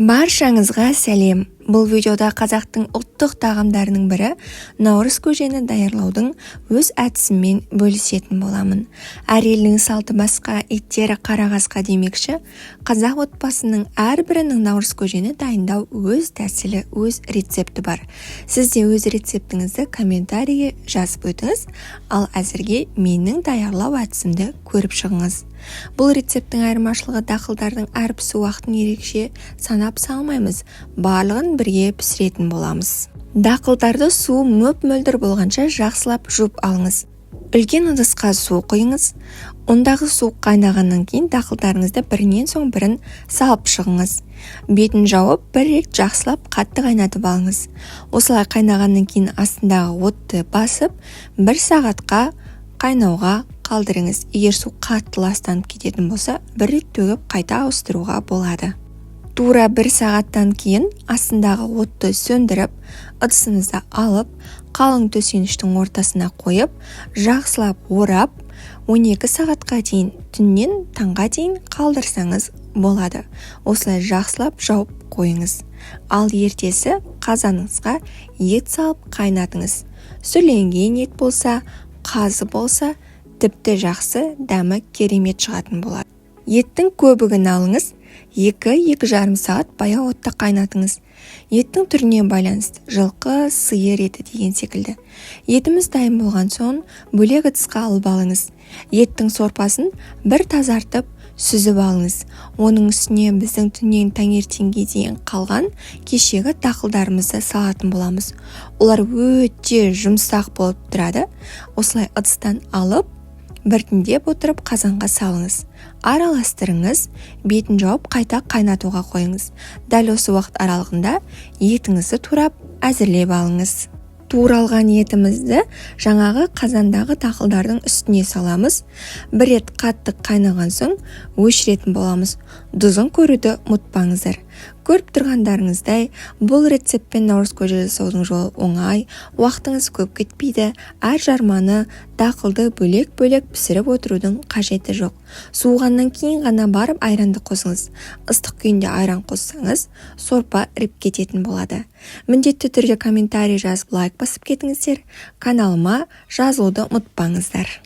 Баршаңызға сәлем. Бұл видеода қазақтың ұлттық тағамдарының бірі наурыз көжені даярлаудың өз әдісімен бөлісетін боламын. Әр елдің салты басқа, иттері қара қасқа демекші, қазақ отбасының әрбірінің наурыз көжені дайындау өз тәсілі, өз рецепті бар. Сіз де өз рецептіңізді комментарийге жазып өтіңіз, ал әзірге менің даярлау әдісімді көріп шығыңыз. Бұл рецепттің айырмашылығы дақылдардың әр пісу уақытын ерекше санап салмаймыз, барлығын бірге пісіретін боламыз. Дақылдарды су мөп-мөлдір болғанша жақсылап жуып алыңыз. Үлкен ыдысқа су құйыңыз. Ондағы су қайнағаннан кейін дақылдарыңызды бірінен соң бірін салып шығыңыз. Бетін жауып, бір рет жақсылап қатты қайнатып алыңыз. Осылай қайнағаннан кейін астындағы отты басып, 1 сағатқа қайнауға қалдырыңыз. Егер су қатты ластанып кететін болса, бір рет төгіп қайта ауыстыруға болады. Тура 1 сағаттан кейін астындағы отты сөндіріп, ыдысыңызды алып, қалың төсеніштің ортасына қойып, жақсылап орап, 12 сағатқа дейін, түннен таңға дейін қалдырсаңыз болады. Осылай жақсылап жауып қойыңыз. Ал ертесі қазаныңызға ет салып қайнатыңыз. Сүрленген ет болса, қазы болса, тіпті жақсы, дәмі керемет шығатын болады. Еттің көбігін алыңыз, 2-2,5 сағат баяу отта қайнатыңыз. Еттің түріне байланысты жылқы, сиыр еті деген секілді. Етіміз дайын болған соң бөлек ыдысқа алып алыңыз. Еттің сорпасын бір тазартып, сүзіп алыңыз. Оның үстіне біздің түннен таңертеңге дейін қалған кешегі дақылдарымызды салатын боламыз. Олар өте жұмсақ болып тұрады. Осылай ыдыстан алып, біртіндеп отырып қазанға салыңыз. Араластырыңыз, бетін жауып қайта қайнатуға қойыңыз. Дәл осы уақыт аралығында етіңізді турап әзірлеп алыңыз. Туралған етімізді жаңағы қазандағы дақылдардың үстіне саламыз. Бір рет қатты қайнаған соң өшіретін боламыз. Тұзын көруді ұмытпаңыздар. Көріп тұрғандарыңыздай, бұл рецептпен наурыз көже жасаудың жолы оңай, уақытыңыз көп кетпейді, әр жарманы, дақылды бөлек-бөлек пісіріп отырудың қажеті жоқ. Суығаннан кейін ғана барып айранды қосыңыз. Ыстық күйінде айран қоссаңыз, сорпа іріп кететін болады. Міндетті түрде комментарий жазып лайк басып кетіңіздер. Каналыма жазылуды ұмытпаңыздар.